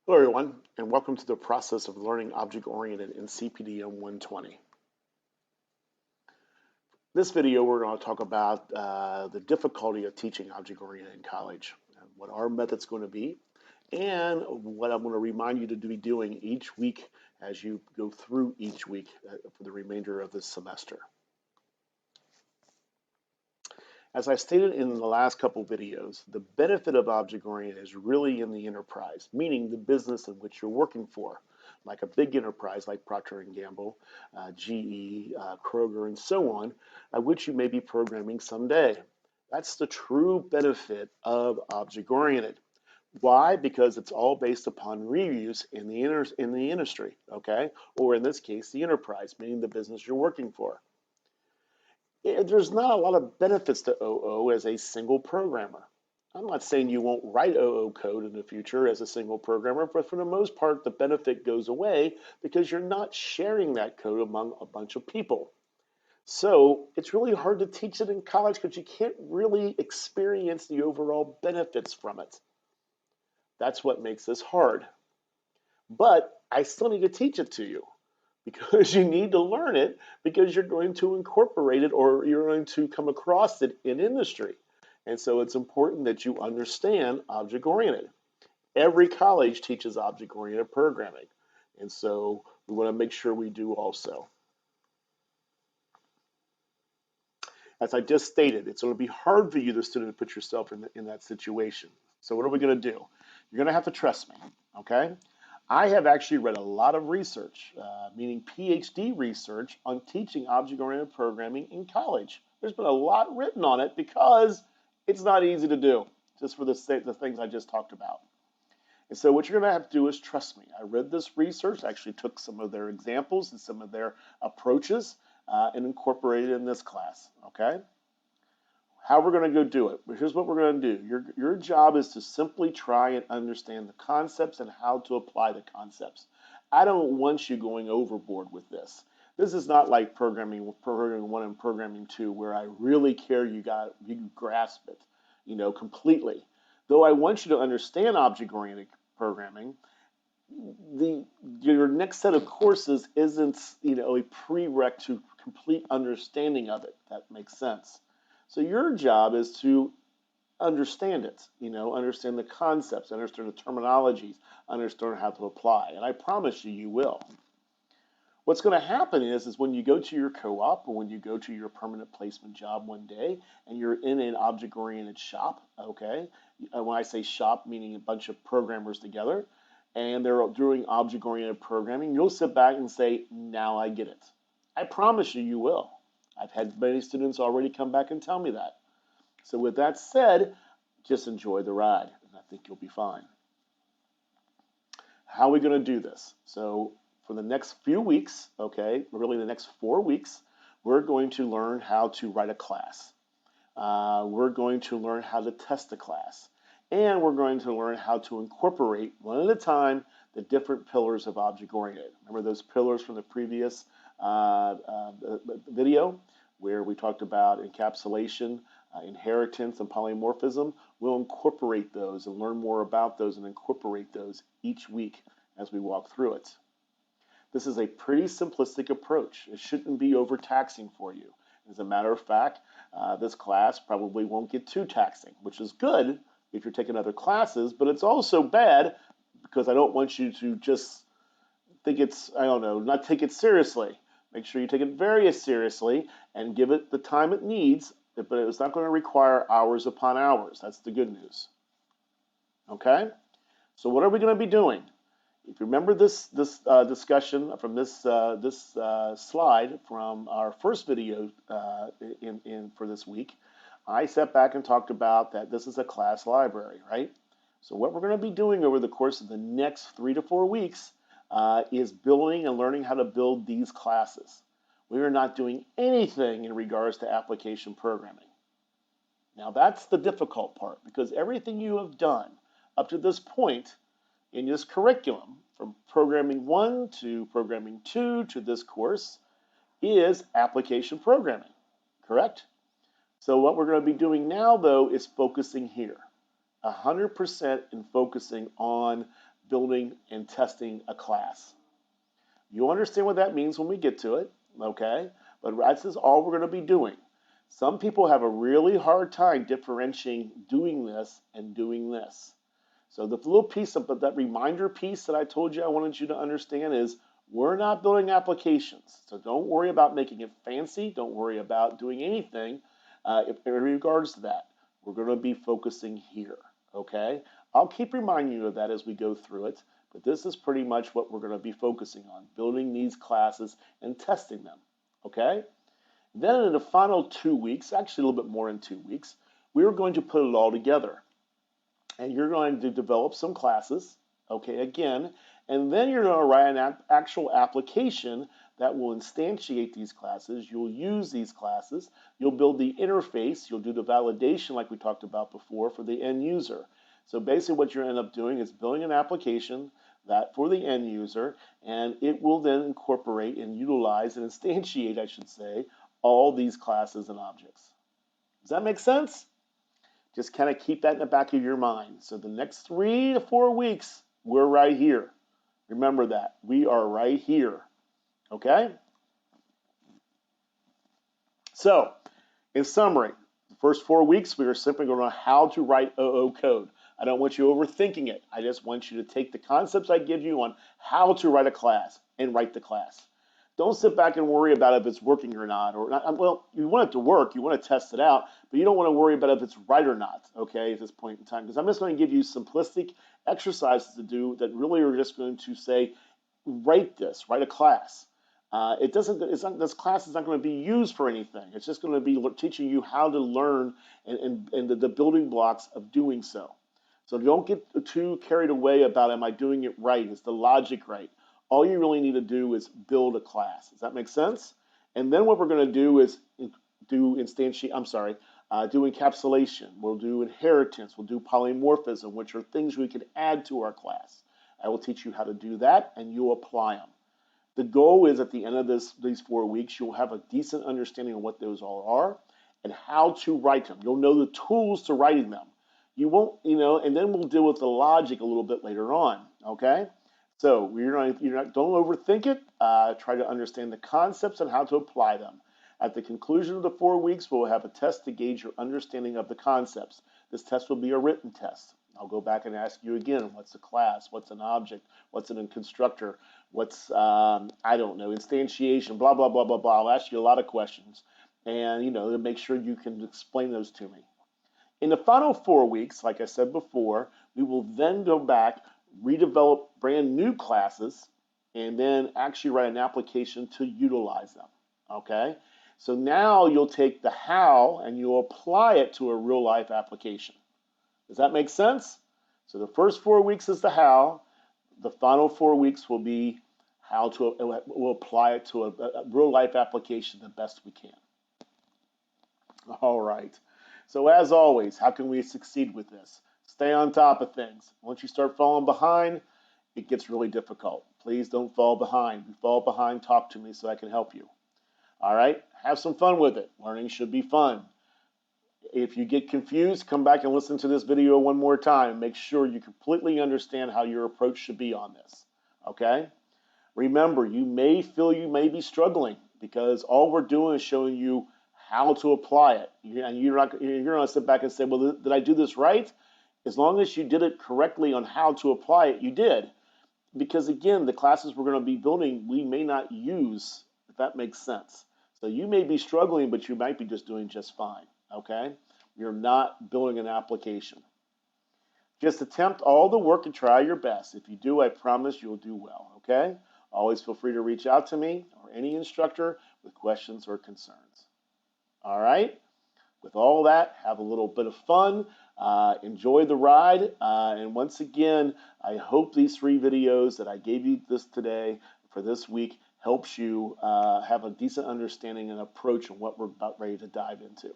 Hello everyone, and welcome to the process of learning object-oriented in CPDM 120. This video we're going to talk about the difficulty of teaching object-oriented in college, and what our method's going to be, and what I'm going to remind you to be doing each week as you go through each week for the remainder of this semester. As I stated in the last couple videos, the benefit of object-oriented is really in the enterprise, meaning the business in which you're working for, like a big enterprise like Procter & Gamble, GE, Kroger, and so on, at which you may be programming someday. That's the true benefit of object-oriented. Why? Because it's all based upon reuse in the industry, okay? Or in this case, the enterprise, meaning the business you're working for. There's not a lot of benefits to OO as a single programmer. I'm not saying you won't write OO code in the future as a single programmer, but for the most part, the benefit goes away because you're not sharing that code among a bunch of people. So it's really hard to teach it in college because you can't really experience the overall benefits from it. That's what makes this hard. But I still need to teach it to you, because you need to learn it, because you're going to incorporate it or you're going to come across it in industry. And so it's important that you understand object-oriented. Every college teaches object-oriented programming. And so we want to make sure we do also. As I just stated, it's going to be hard for you, the student, to put yourself in that situation. So what are we going to do? You're going to have to trust me, okay? I have actually read a lot of research, meaning PhD research, on teaching object-oriented programming in college. There's been a lot written on it because it's not easy to do, just for the things I just talked about. And so what you're going to have to do is trust me. I read this research, actually took some of their examples and some of their approaches and incorporated it in this class, okay? How we're going to go do it. Here's what we're going to do. Your job is to simply try and understand the concepts and how to apply the concepts. I don't want you going overboard with this. This is not like programming 1 and programming 2, where I really care you grasp it, completely. Though I want you to understand object-oriented programming, your next set of courses isn't, a prereq to complete understanding of it. That makes sense. So your job is to understand it, understand the concepts, understand the terminologies, understand how to apply. And I promise you, you will. What's going to happen is when you go to your co-op or when you go to your permanent placement job one day and you're in an object-oriented shop, okay? When I say shop, meaning a bunch of programmers together, and they're doing object-oriented programming, you'll sit back and say, now I get it. I promise you, you will. I've had many students already come back and tell me that. So with that said, just enjoy the ride, and I think you'll be fine. How are we going to do this? So for the next few weeks, okay, really the next 4 weeks, we're going to learn how to write a class. We're going to learn how to test a class. And we're going to learn how to incorporate, one at a time, the different pillars of object-oriented. Remember those pillars from the previous video where we talked about encapsulation, inheritance, and polymorphism? We'll incorporate those and learn more about those and incorporate those each week as we walk through it. This is a pretty simplistic approach. It shouldn't be overtaxing for you. As a matter of fact, this class probably won't get too taxing, which is good if you're taking other classes, but it's also bad because I don't want you to just think it's, not take it seriously. Make sure you take it very seriously and give it the time it needs, but it's not going to require hours upon hours. That's the good news. Okay? So what are we going to be doing? If you remember this discussion from this slide from our first video for this week, I sat back and talked about that this is a class library, right? So what we're going to be doing over the course of the next 3 to 4 weeks is building and learning how to build these classes. We are not doing anything in regards to application programming. Now that's the difficult part, because everything you have done up to this point in this curriculum, from programming 1 to programming 2 to this course, is application programming, correct? So what we're going to be doing now, though, is focusing here, 100% in focusing on building and testing a class. You'll understand what that means when we get to it, okay? But this is all we're going to be doing. Some people have a really hard time differentiating doing this and doing this. So the little piece of that reminder piece that I told you I wanted you to understand is we're not building applications. So don't worry about making it fancy. Don't worry about doing anything in regards to that. We're going to be focusing here, okay? I'll keep reminding you of that as we go through it, but this is pretty much what we're going to be focusing on, building these classes and testing them, okay? Then in the final 2 weeks, actually a little bit more in 2 weeks, we're going to put it all together. And you're going to develop some classes, okay, again, and then you're going to write an actual application that will instantiate these classes. You'll use these classes. You'll build the interface. You'll do the validation like we talked about before for the end user. So basically what you end up doing is building an application that for the end user, and it will then incorporate and utilize and instantiate, I should say, all these classes and objects. Does that make sense? Just kind of keep that in the back of your mind. So the next 3 to 4 weeks, we're right here. Remember that. We are right here. Okay? So, in summary, the first 4 weeks, we are simply going to learn how to write OO code. I don't want you overthinking it. I just want you to take the concepts I give you on how to write a class and write the class. Don't sit back and worry about if it's working or not. Well, you want it to work. You want to test it out, but you don't want to worry about if it's right or not, okay, at this point in time. Because I'm just going to give you simplistic exercises to do that really are just going to say, write this, write a class. This class is not going to be used for anything. It's just going to be teaching you how to learn and the building blocks of doing so. So don't get too carried away about, am I doing it right? Is the logic right? All you really need to do is build a class. Does that make sense? And then what we're going to do is do encapsulation. We'll do inheritance. We'll do polymorphism, which are things we can add to our class. I will teach you how to do that, and you'll apply them. The goal is at the end of these 4 weeks, you'll have a decent understanding of what those all are and how to write them. You'll know the tools to writing them. You won't, and then we'll deal with the logic a little bit later on, okay? So don't overthink it. Try to understand the concepts and how to apply them. At the conclusion of the 4 weeks, we'll have a test to gauge your understanding of the concepts. This test will be a written test. I'll go back and ask you again, what's a class? What's an object? What's a constructor? What's, instantiation, blah, blah, blah, blah, blah. I'll ask you a lot of questions and, to make sure you can explain those to me. In the final 4 weeks, like I said before, we will then go back, redevelop brand new classes, and then actually write an application to utilize them, okay? So now you'll take the how and you'll apply it to a real life application. Does that make sense? So the first 4 weeks is the how. The final 4 weeks will be we'll apply it to a real life application the best we can. All right. So as always, how can we succeed with this? Stay on top of things. Once you start falling behind, it gets really difficult. Please don't fall behind. If you fall behind, talk to me so I can help you. All right? Have some fun with it. Learning should be fun. If you get confused, come back and listen to this video one more time and make sure you completely understand how your approach should be on this. Okay? Remember, you may feel you may be struggling because all we're doing is showing you how to apply it. And you're going to sit back and say, well, did I do this right? As long as you did it correctly on how to apply it, you did. Because again, the classes we're going to be building, we may not use, if that makes sense. So you may be struggling, but you might be just doing just fine, okay? You're not building an application. Just attempt all the work and try your best. If you do, I promise you'll do well, okay? Always feel free to reach out to me or any instructor with questions or concerns. All right? With all that, have a little bit of fun. Enjoy the ride. And once again, I hope these 3 videos that I gave you today for this week helps you have a decent understanding and approach on what we're about ready to dive into.